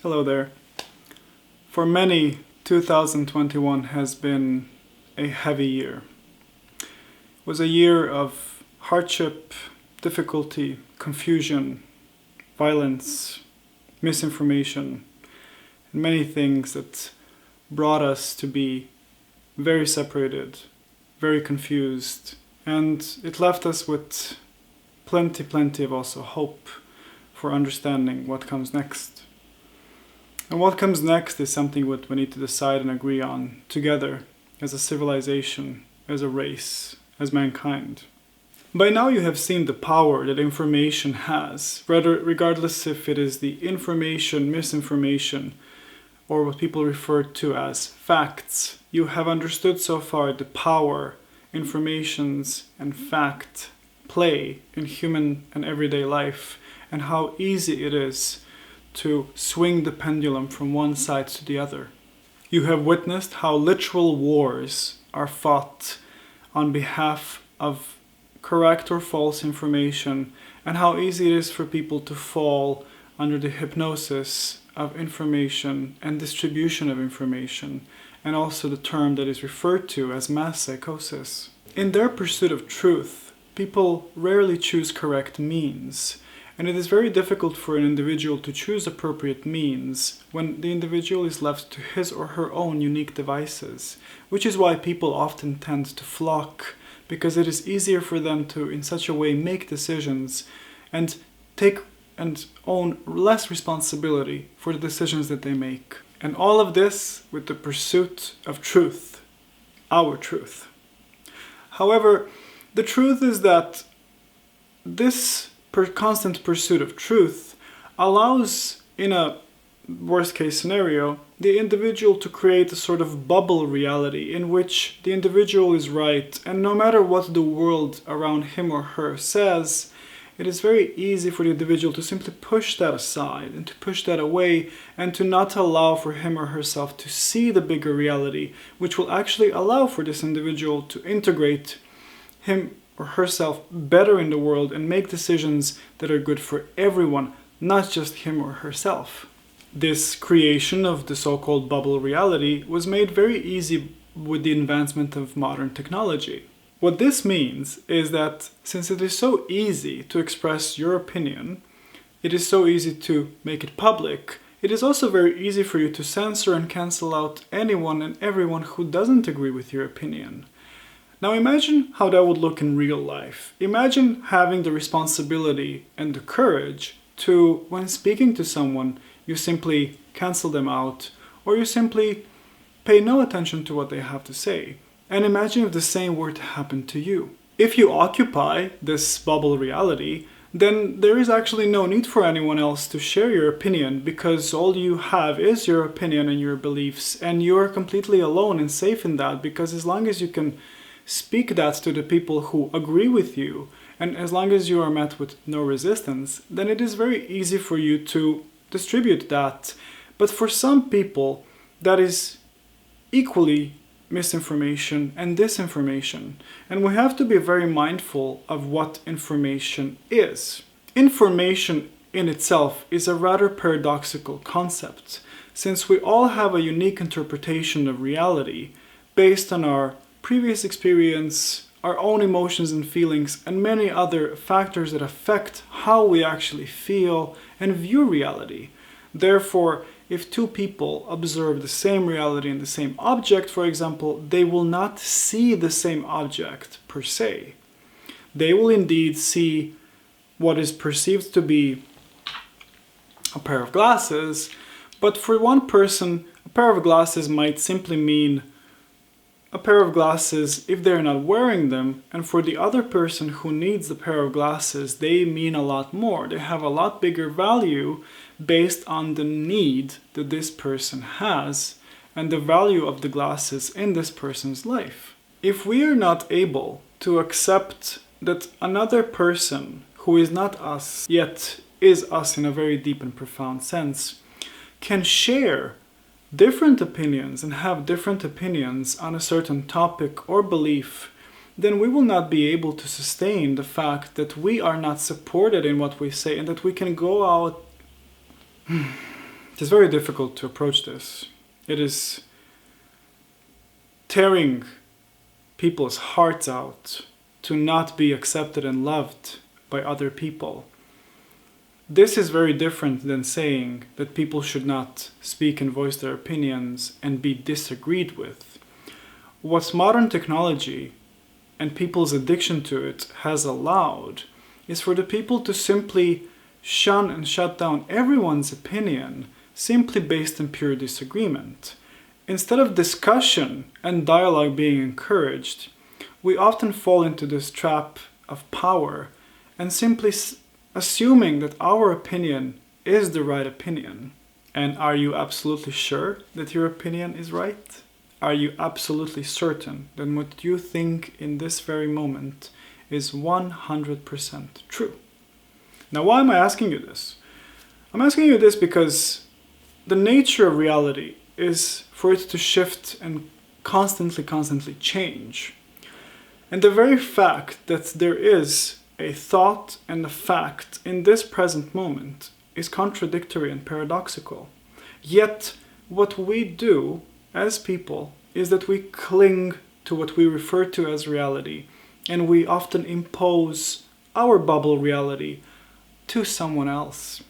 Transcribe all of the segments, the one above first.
Hello there. For many, 2021 has been a heavy year. It was a year of hardship, difficulty, confusion, violence, misinformation, and many things that brought us to be very separated, very confused, and it left us with plenty of also hope for understanding what comes next. And what comes next is something that we need to decide and agree on together as a civilization, as a race, as mankind. By now you have seen the power that information has, regardless if it is the information, misinformation, or what people refer to as facts. You have understood so far the power informations and fact play in human and everyday life, and how easy it is to swing the pendulum from one side to the other. You have witnessed how literal wars are fought on behalf of correct or false information, and how easy it is for people to fall under the hypnosis of information and distribution of information, and also the term that is referred to as mass psychosis. In their pursuit of truth, people rarely choose correct means, and it is very difficult for an individual to choose appropriate means when the individual is left to his or her own unique devices, which is why people often tend to flock, because it is easier for them to, in such a way, make decisions and take and own less responsibility for the decisions that they make. And all of this with the pursuit of truth, our truth. However, the truth is that this constant pursuit of truth allows, in a worst case scenario, the individual to create a sort of bubble reality in which the individual is right, and no matter what the world around him or her says, it is very easy for the individual to simply push that aside and to push that away, and to not allow for him or herself to see the bigger reality, which will actually allow for this individual to integrate him or herself better in the world and make decisions that are good for everyone, not just him or herself. This creation of the so-called bubble reality was made very easy with the advancement of modern technology. What this means is that since it is so easy to express your opinion, it is so easy to make it public, it is also very easy for you to censor and cancel out anyone and everyone who doesn't agree with your opinion. Now imagine how that would look in real life. Imagine having the responsibility and the courage to, when speaking to someone, you simply cancel them out, or you simply pay no attention to what they have to say. And imagine if the same were to happen to you. If you occupy this bubble reality, then there is actually no need for anyone else to share your opinion, because all you have is your opinion and your beliefs, and you are completely alone and safe in that, because as long as you can speak that to the people who agree with you, and as long as you are met with no resistance, then it is very easy for you to distribute that. But for some people, that is equally misinformation and disinformation. And we have to be very mindful of what information is. Information in itself is a rather paradoxical concept, since we all have a unique interpretation of reality based on our previous experience, our own emotions and feelings, and many other factors that affect how we actually feel and view reality. Therefore, if two people observe the same reality in the same object, for example, they will not see the same object per se. They will indeed see what is perceived to be a pair of glasses, but for one person, a pair of glasses might simply mean a pair of glasses if they're not wearing them, and for the other person who needs the pair of glasses, they mean a lot more. They have a lot bigger value based on the need that this person has and the value of the glasses in this person's life. If we are not able to accept that another person who is not us, yet is us in a very deep and profound sense, can share different opinions and have different opinions on a certain topic or belief, then we will not be able to sustain the fact that we are not supported in what we say, and that we can go out It is very difficult to approach this. It is tearing people's hearts out to not be accepted and loved by other people. This is very different than saying that people should not speak and voice their opinions and be disagreed with. What modern technology and people's addiction to it has allowed is for the people to simply shun and shut down everyone's opinion simply based on pure disagreement. Instead of discussion and dialogue being encouraged, we often fall into this trap of power and simply assuming that our opinion is the right opinion. And are you absolutely sure that your opinion is right? Are you absolutely certain that what you think in this very moment is 100% true? Now, why am I asking you this? I'm asking you this because the nature of reality is for it to shift and constantly change. And the very fact that there is a thought and a fact in this present moment is contradictory and paradoxical. Yet, what we do as people is that we cling to what we refer to as reality, and we often impose our bubble reality to someone else.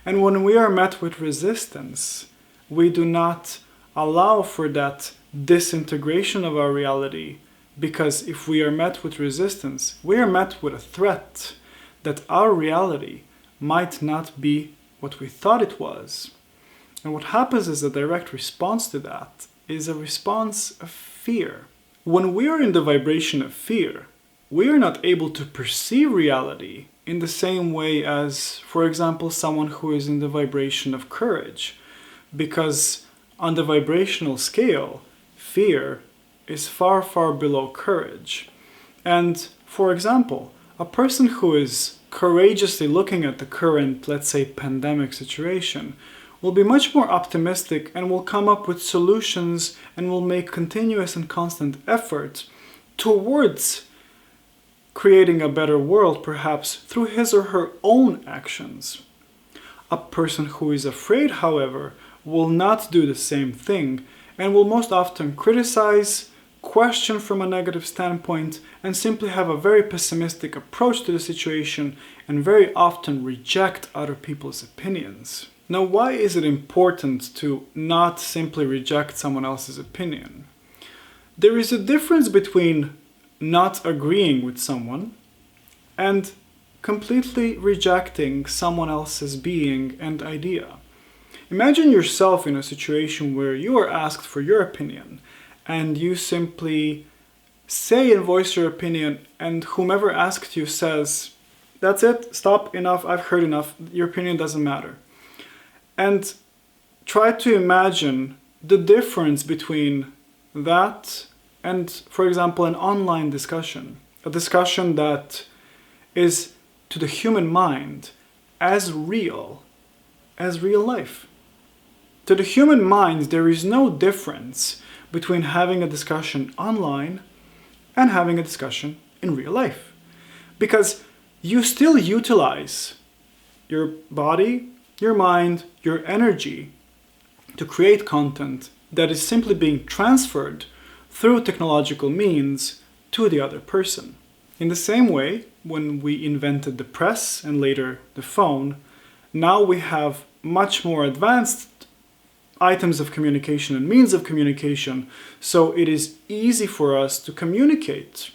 And when we are met with resistance, we do not allow for that disintegration of our reality, because if we are met with resistance, we are met with a threat that our reality might not be what we thought it was. And what happens is a direct response to that is a response of fear. When we are in the vibration of fear, we are not able to perceive reality in the same way as, for example, someone who is in the vibration of courage. Because on the vibrational scale, fear is far below courage. And, for example, a person who is courageously looking at the current, let's say, pandemic situation, will be much more optimistic and will come up with solutions and will make continuous and constant effort towards creating a better world, perhaps through his or her own actions. A person who is afraid, however, will not do the same thing and will most often criticize, question from a negative standpoint, and simply have a very pessimistic approach to the situation and very often reject other people's opinions. Now, why is it important to not simply reject someone else's opinion? There is a difference between not agreeing with someone and completely rejecting someone else's being and idea. Imagine yourself in a situation where you are asked for your opinion and you simply say and voice your opinion, and whomever asked you says, "That's it, stop, enough, I've heard enough, your opinion doesn't matter." And try to imagine the difference between that and, for example, an online discussion. A discussion that is, to the human mind, as real life. To the human mind, there is no difference between having a discussion online and having a discussion in real life. Because you still utilize your body, your mind, your energy to create content that is simply being transferred through technological means to the other person. In the same way, when we invented the press and later the phone, now we have much more advanced items of communication and means of communication, so it is easy for us to communicate.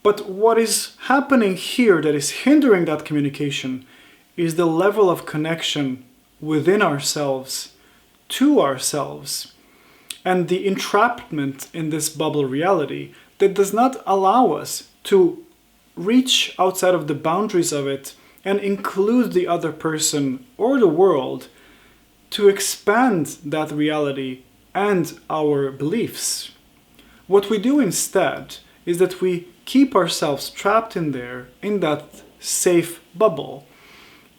But what is happening here that is hindering that communication is the level of connection within ourselves to ourselves, and the entrapment in this bubble reality that does not allow us to reach outside of the boundaries of it and include the other person or the world to expand that reality and our beliefs. What we do instead is that we keep ourselves trapped in there, in that safe bubble,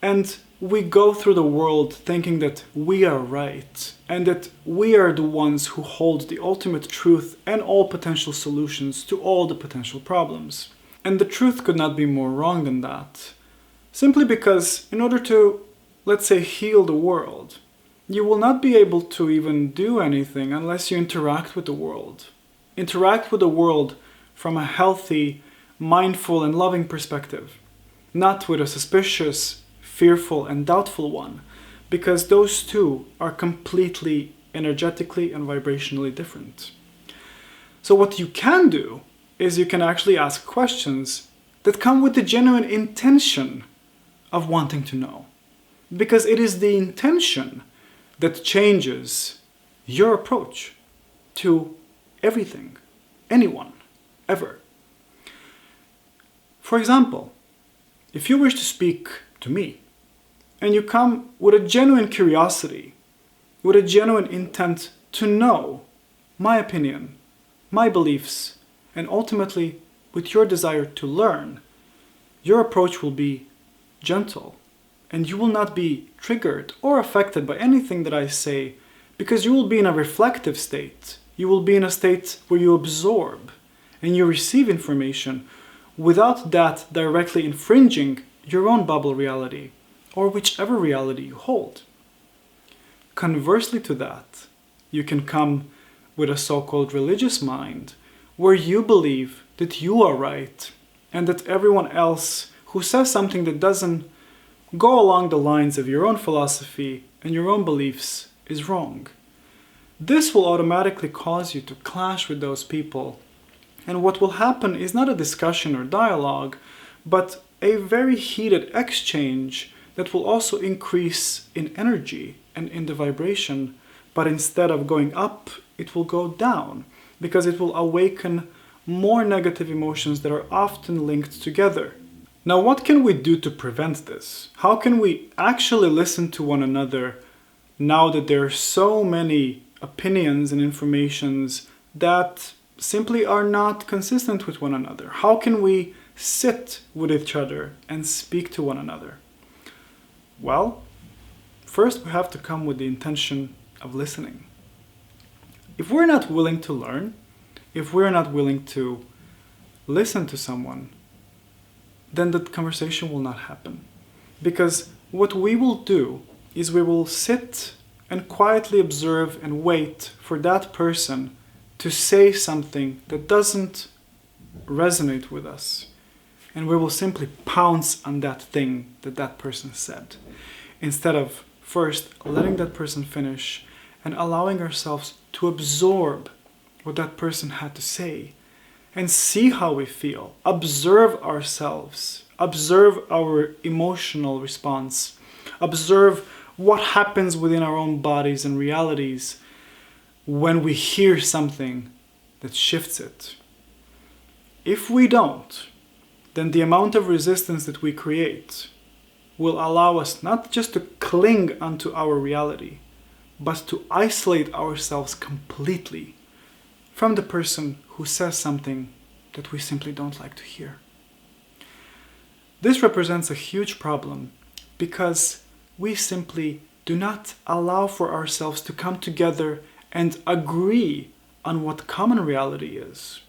and we go through the world thinking that we are right and that we are the ones who hold the ultimate truth and all potential solutions to all the potential problems. And the truth could not be more wrong than that. Simply because in order to, let's say, heal the world, you will not be able to even do anything unless you interact with the world. Interact with the world from a healthy, mindful, and loving perspective, not with a suspicious, fearful, and doubtful one, because those two are completely energetically and vibrationally different. So what you can do is you can actually ask questions that come with the genuine intention of wanting to know. Because it is the intention that changes your approach to everything, anyone, ever. For example, if you wish to speak to me, and you come with a genuine curiosity, with a genuine intent to know my opinion, my beliefs, and ultimately with your desire to learn, your approach will be gentle, and you will not be triggered or affected by anything that I say, because you will be in a reflective state. You will be in a state where you absorb and you receive information without that directly infringing your own bubble reality or whichever reality you hold. Conversely to that, you can come with a so-called religious mind where you believe that you are right and that everyone else who says something that doesn't go along the lines of your own philosophy and your own beliefs is wrong. This will automatically cause you to clash with those people, and what will happen is not a discussion or dialogue, but a very heated exchange that will also increase in energy and in the vibration, but instead of going up, it will go down, because it will awaken more negative emotions that are often linked together. Now, what can we do to prevent this? How can we actually listen to one another now that there are so many opinions and informations that simply are not consistent with one another? How can we sit with each other and speak to one another? Well, first we have to come with the intention of listening. If we're not willing to learn, if we're not willing to listen to someone, then the conversation will not happen. Because what we will do is we will sit and quietly observe and wait for that person to say something that doesn't resonate with us. And we will simply pounce on that thing that that person said, instead of first letting that person finish and allowing ourselves to absorb what that person had to say and see how we feel, observe ourselves, observe our emotional response, observe what happens within our own bodies and realities when we hear something that shifts it. If we don't, then the amount of resistance that we create will allow us not just to cling onto our reality, but to isolate ourselves completely from the person who says something that we simply don't like to hear. This represents a huge problem because we simply do not allow for ourselves to come together and agree on what common reality is.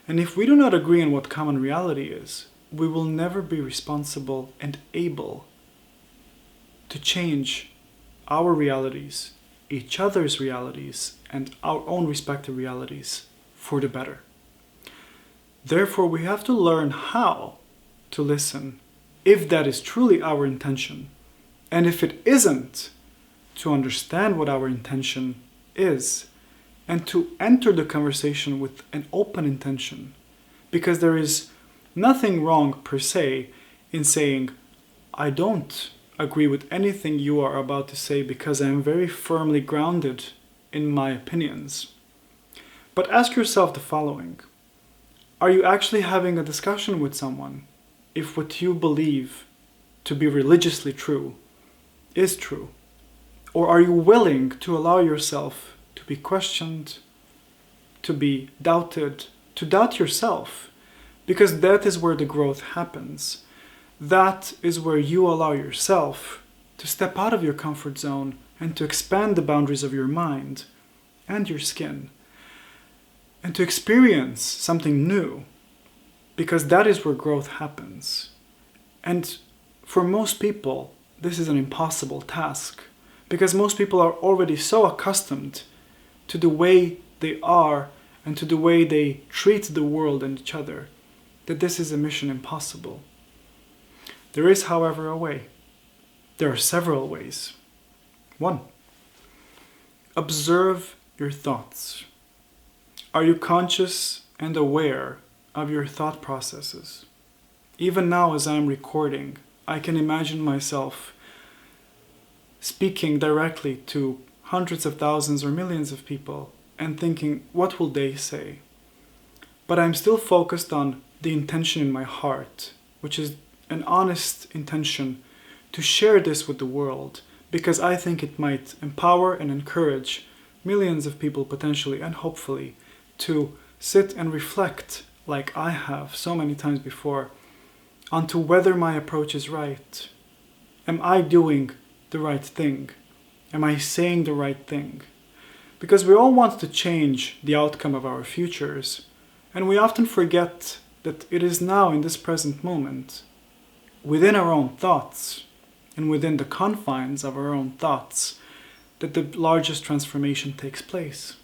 And if we do not agree on what common reality is, we will never be responsible and able to change our realities, each other's realities, and our own respective realities for the better. Therefore, we have to learn how to listen, if that is truly our intention. And if it isn't, to understand what our intention is, and to enter the conversation with an open intention. Because there is nothing wrong per se in saying, I don't agree with anything you are about to say because I am very firmly grounded in my opinions. But ask yourself the following. Are you actually having a discussion with someone if what you believe to be religiously true is true? Or are you willing to allow yourself to be questioned, to be doubted, to doubt yourself? Because that is where the growth happens. That is where you allow yourself to step out of your comfort zone and to expand the boundaries of your mind and your skin, and to experience something new, because that is where growth happens. And for most people, this is an impossible task, Because most people are already so accustomed to the way they are and to the way they treat the world and each other that this is a mission impossible. There is, however, a way. There are several ways. 1. Observe your thoughts. Are you conscious and aware of your thought processes? Even now, as I'm recording, I can imagine myself speaking directly to hundreds of thousands or millions of people and thinking, what will they say? But I'm still focused on the intention in my heart, which is an honest intention to share this with the world, because I think it might empower and encourage millions of people potentially and hopefully to sit and reflect, like I have so many times before, onto whether my approach is right. Am I doing the right thing? Am I saying the right thing? Because we all want to change the outcome of our futures, and we often forget that it is now in this present moment, within our own thoughts, and within the confines of our own thoughts, that the largest transformation takes place.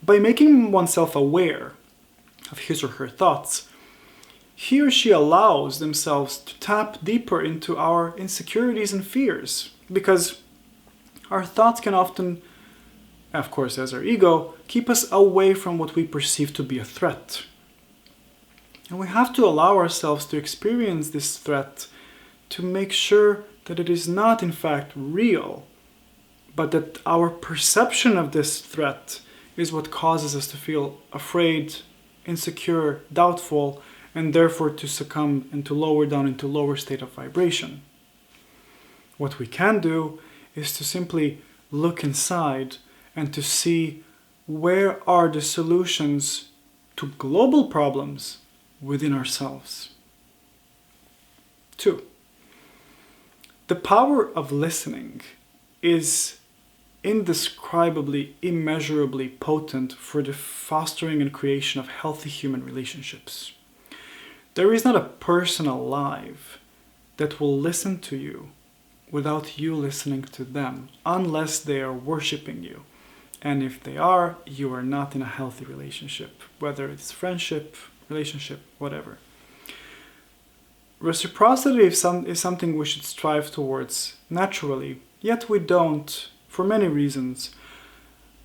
By making oneself aware of his or her thoughts, he or she allows themselves to tap deeper into our insecurities and fears, because our thoughts can often, of course as our ego, keep us away from what we perceive to be a threat. And we have to allow ourselves to experience this threat to make sure that it is not in fact real, but that our perception of this threat is what causes us to feel afraid, insecure, doubtful, and therefore to succumb and to lower down into lower state of vibration. What we can do is to simply look inside and to see where are the solutions to global problems within ourselves. 2. The power of listening is indescribably, immeasurably potent for the fostering and creation of healthy human relationships. There is not a person alive that will listen to you without you listening to them, unless they are worshipping you. And if they are, you are not in a healthy relationship, whether it's friendship, relationship, whatever. Reciprocity is something we should strive towards naturally, yet we don't, for many reasons.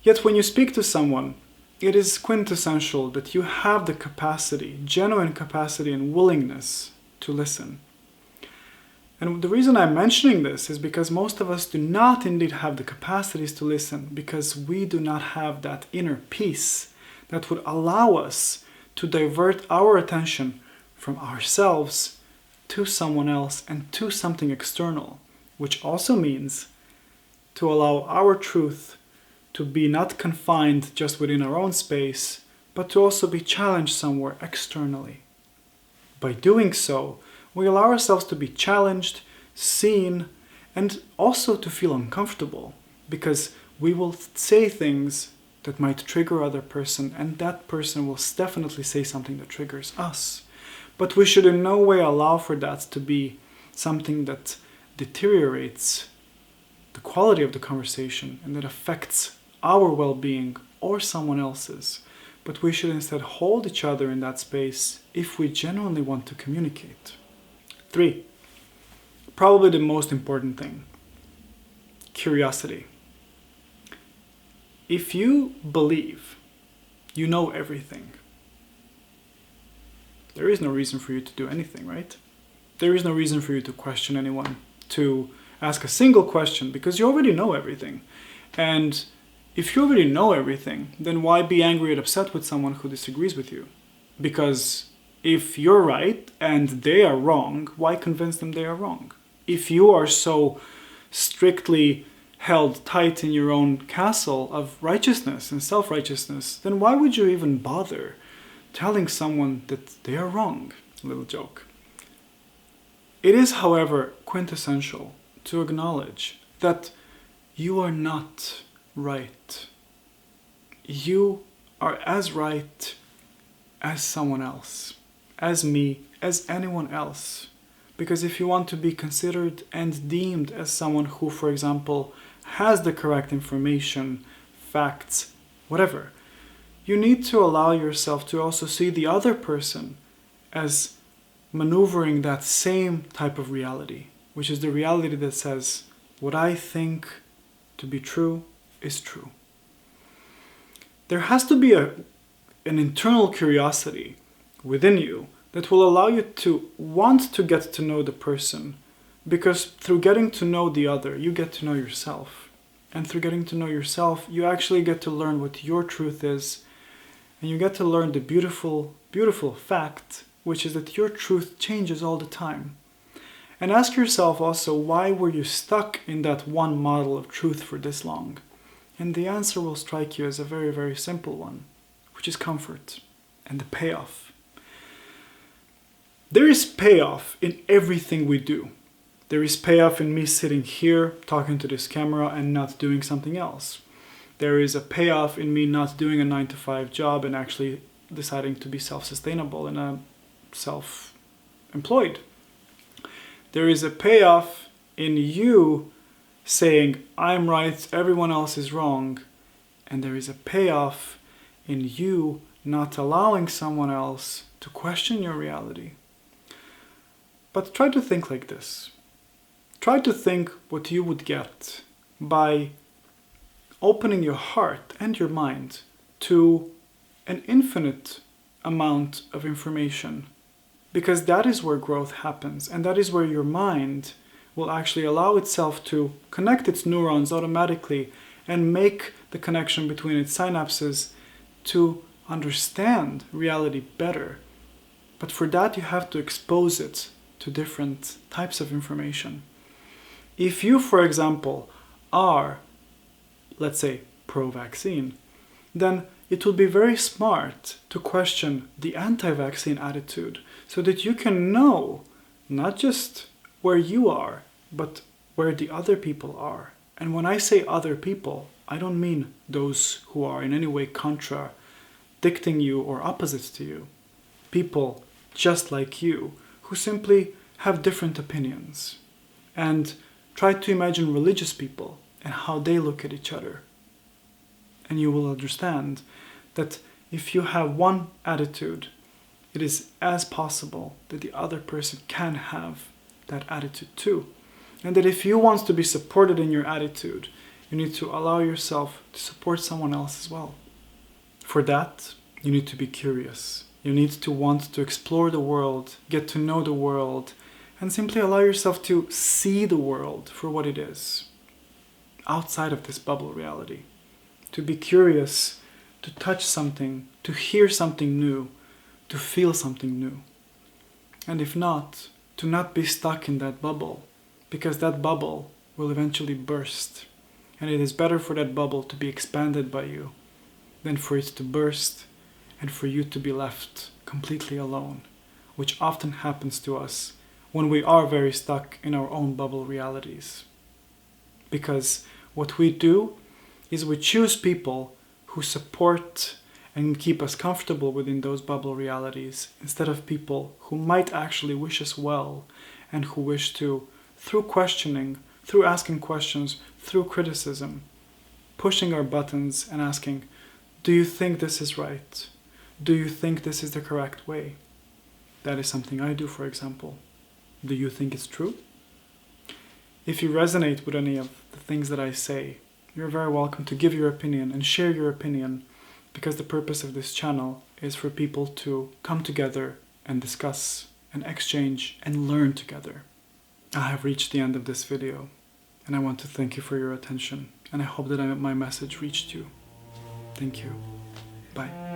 Yet when you speak to someone, it is quintessential that you have the capacity, genuine capacity and willingness to listen. And the reason I'm mentioning this is because most of us do not indeed have the capacities to listen, because we do not have that inner peace that would allow us to divert our attention from ourselves to someone else and to something external, which also means to allow our truth to be not confined just within our own space, but to also be challenged somewhere externally. By doing so, we allow ourselves to be challenged, seen, and also to feel uncomfortable, because we will say things that might trigger other person, and that person will definitely say something that triggers us. But we should in no way allow for that to be something that deteriorates the quality of the conversation and that affects our well-being or someone else's. But we should instead hold each other in that space if we genuinely want to communicate. 3. Probably the most important thing. Curiosity. If you believe you know everything, there is no reason for you to do anything, right? There is no reason for you to question anyone, to ask a single question, because you already know everything. And if you already know everything, then why be angry and upset with someone who disagrees with you? Because if you're right and they are wrong, why convince them they are wrong? If you are so strictly held tight in your own castle of righteousness and self-righteousness, then why would you even bother telling someone that they are wrong? Little joke. It is, however, quintessential to acknowledge that you are not right. You are as right as someone else, as me, as anyone else. Because if you want to be considered and deemed as someone who, for example, has the correct information, facts, whatever. You need to allow yourself to also see the other person as maneuvering that same type of reality, which is the reality that says, what I think to be true is true. There has to be an internal curiosity within you that will allow you to want to get to know the person, because through getting to know the other, you get to know yourself. And through getting to know yourself, you actually get to learn what your truth is, and you get to learn the beautiful, beautiful fact, which is that your truth changes all the time. And ask yourself also, why were you stuck in that one model of truth for this long? And the answer will strike you as a very, very simple one, which is comfort and the payoff. There is payoff in everything we do. There is payoff in me sitting here talking to this camera and not doing something else. There is a payoff in me not doing a 9-to-5 job and actually deciding to be self-sustainable and self-employed. There is a payoff in you saying, I'm right, everyone else is wrong. And there is a payoff in you not allowing someone else to question your reality. But try to think like this. Try to think what you would get by opening your heart and your mind to an infinite amount of information. Because that is where growth happens, and that is where your mind will actually allow itself to connect its neurons automatically and make the connection between its synapses to understand reality better. But for that, you have to expose it to different types of information. If you, for example, are, let's say, pro-vaccine, then it will be very smart to question the anti-vaccine attitude so that you can know not just where you are, but where the other people are. And when I say other people, I don't mean those who are in any way contradicting you or opposite to you. People just like you who simply have different opinions. And try to imagine religious people and how they look at each other. And you will understand that if you have one attitude, it is as possible that the other person can have that attitude too. And that if you want to be supported in your attitude, you need to allow yourself to support someone else as well. For that, you need to be curious. You need to want to explore the world, get to know the world, and simply allow yourself to see the world for what it is, outside of this bubble reality. To be curious, to touch something, to hear something new, to feel something new. And if not, to not be stuck in that bubble, because that bubble will eventually burst. And it is better for that bubble to be expanded by you than for it to burst and for you to be left completely alone, which often happens to us when we are very stuck in our own bubble realities. Because what we do is we choose people who support and keep us comfortable within those bubble realities, instead of people who might actually wish us well and who wish to, through questioning, through asking questions, through criticism, pushing our buttons and asking, do you think this is right? Do you think this is the correct way? That is something I do, for example. Do you think it's true? If you resonate with any of the things that I say, you're very welcome to give your opinion and share your opinion, because the purpose of this channel is for people to come together and discuss and exchange and learn together. I have reached the end of this video, and I want to thank you for your attention, and I hope that my message reached you. Thank you. Bye.